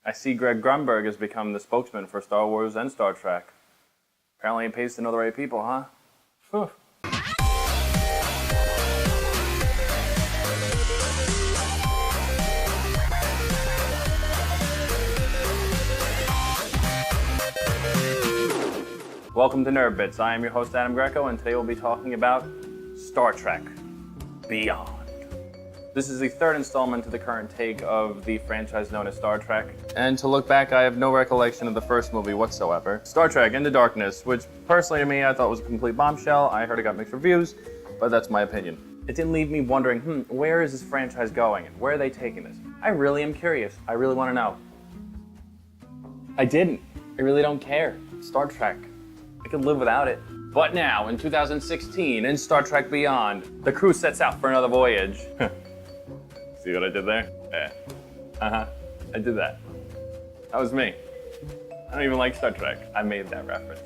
I see Greg Grunberg has become the spokesman for Star Wars and Star Trek. Apparently he pays to know the right people, huh? Phew. Welcome to Nerd Bits. I am your host, Adam Greco, and today we'll be talking about Star Trek Beyond. This is the third installment to the current take of the franchise known as Star Trek. And to look back, I have no recollection of the first movie whatsoever. Star Trek Into Darkness, which personally to me I thought was a complete bombshell. I heard it got mixed reviews, but that's my opinion. It didn't leave me wondering, where is this franchise going and where are they taking this? I really am curious. I really want to know. I didn't. I really don't care. Star Trek. I could live without it. But now, in 2016, in Star Trek Beyond, the crew sets out for another voyage. See what I did there? Yeah. I did that. That was me. I don't even like Star Trek. I made that reference.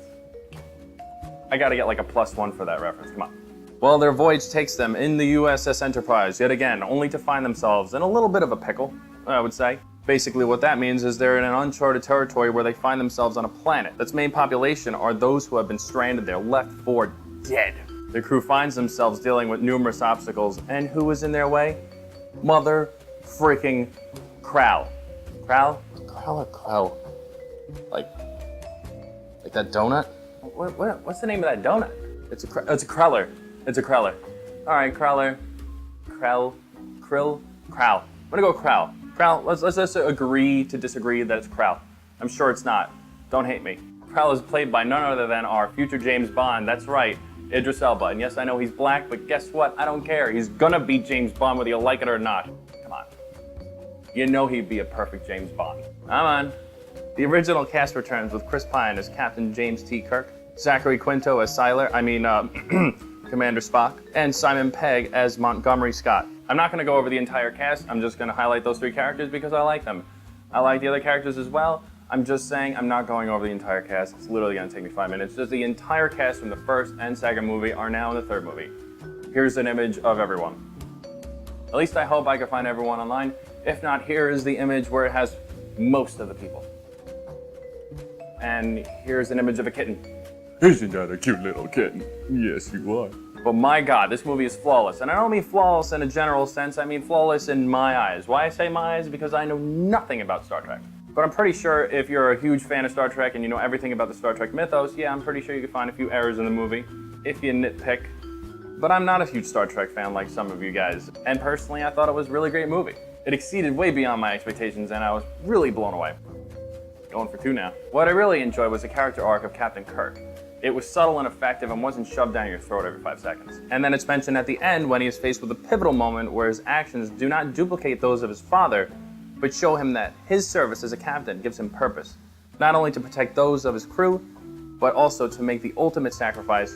I gotta get like a +1 for that reference, come on. Well, their voyage takes them in the USS Enterprise, yet again, only to find themselves in a little bit of a pickle, I would say. Basically what that means is they're in an uncharted territory where they find themselves on a planet that's main population are those who have been stranded there, left for dead. The crew finds themselves dealing with numerous obstacles, and who is in their way? Mother freaking Krall. Krall? Krall or Krell? Like that donut? What's the name of that donut? It's a Kreller. It's a Kreller. All right, Kreller. Krell. Krill. Krall. I'm gonna go Krall. Krall. Let's just agree to disagree that it's Krall. I'm sure it's not. Don't hate me. Krall is played by none other than our future James Bond. That's right. Idris Elba. And yes, I know he's black, but guess what? I don't care. He's gonna be James Bond whether you like it or not. Come on. You know he'd be a perfect James Bond. Come on. The original cast returns with Chris Pine as Captain James T. Kirk, Zachary Quinto as Commander Spock, and Simon Pegg as Montgomery Scott. I'm not gonna go over the entire cast. I'm just gonna highlight those three characters because I like them. I like the other characters as well. I'm just saying I'm not going over the entire cast. It's literally gonna take me 5 minutes. Just the entire cast from the first and second movie are now in the third movie. Here's an image of everyone. At least I hope I can find everyone online. If not, here is the image where it has most of the people. And here's an image of a kitten. Isn't that a cute little kitten? Yes, you are. But my God, this movie is flawless. And I don't mean flawless in a general sense, I mean flawless in my eyes. Why I say my eyes? Because I know nothing about Star Trek. But I'm pretty sure if you're a huge fan of Star Trek and you know everything about the Star Trek mythos, yeah, I'm pretty sure you can find a few errors in the movie, if you nitpick. But I'm not a huge Star Trek fan like some of you guys. And personally, I thought it was a really great movie. It exceeded way beyond my expectations and I was really blown away. Going for 2 now. What I really enjoyed was the character arc of Captain Kirk. It was subtle and effective and wasn't shoved down your throat every 5 seconds. And then it's mentioned at the end when he is faced with a pivotal moment where his actions do not duplicate those of his father, but show him that his service as a captain gives him purpose, not only to protect those of his crew, but also to make the ultimate sacrifice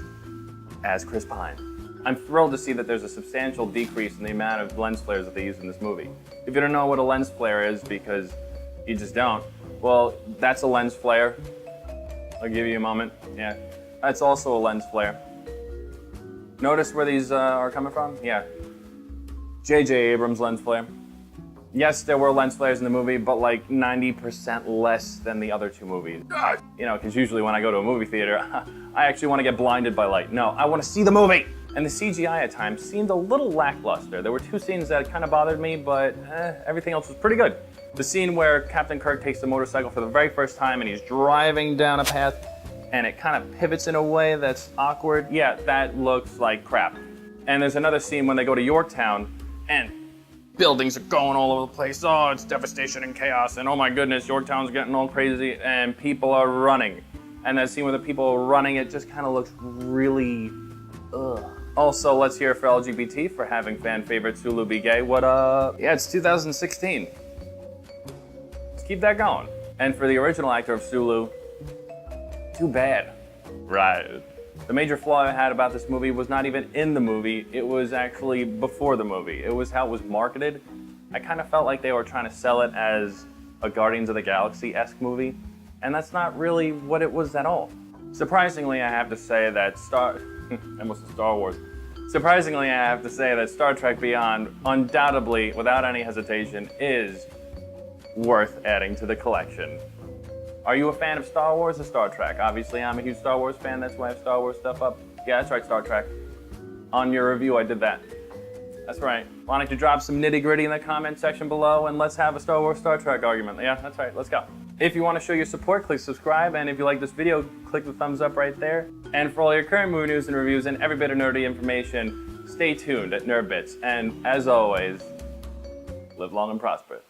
as Chris Pine. I'm thrilled to see that there's a substantial decrease in the amount of lens flares that they use in this movie. If you don't know what a lens flare is, because you just don't, well, that's a lens flare. I'll give you a moment. Yeah, that's also a lens flare. Notice where these are coming from? Yeah. J.J. Abrams lens flare. Yes, there were lens flares in the movie, but like 90% less than the other 2 movies. You know, because usually when I go to a movie theater, I actually want to get blinded by light. No, I want to see the movie! And the CGI at times seemed a little lackluster. There were 2 scenes that kind of bothered me, but everything else was pretty good. The scene where Captain Kirk takes the motorcycle for the very first time and he's driving down a path and it kind of pivots in a way that's awkward. Yeah, that looks like crap. And there's another scene when they go to Yorktown and buildings are going all over the place. Oh, it's devastation and chaos. And oh my goodness, Yorktown's getting all crazy and people are running. And that scene where the people are running, it just kind of looks really, ugh. Also, let's hear it for LGBT for having fan favorite Sulu be gay. What yeah, it's 2016. Let's keep that going. And for the original actor of Sulu, too bad. Right. The major flaw I had about this movie was not even in the movie, it was actually before the movie. It was how it was marketed. I kind of felt like they were trying to sell it as a Guardians of the Galaxy-esque movie, and that's not really what it was at all. Surprisingly, I have to say that Star Wars. Surprisingly, I have to say that Star Trek Beyond, undoubtedly, without any hesitation, is worth adding to the collection. Are you a fan of Star Wars or Star Trek? Obviously, I'm a huge Star Wars fan. That's why I have Star Wars stuff up. Yeah, that's right, Star Trek. On your review, I did that. That's right. Why don't you drop some nitty-gritty in the comment section below and let's have a Star Wars Star Trek argument. Yeah, that's right. Let's go. If you want to show your support, click subscribe. And if you like this video, click the thumbs up right there. And for all your current movie news and reviews and every bit of nerdy information, stay tuned at NerdBits. And as always, live long and prosper.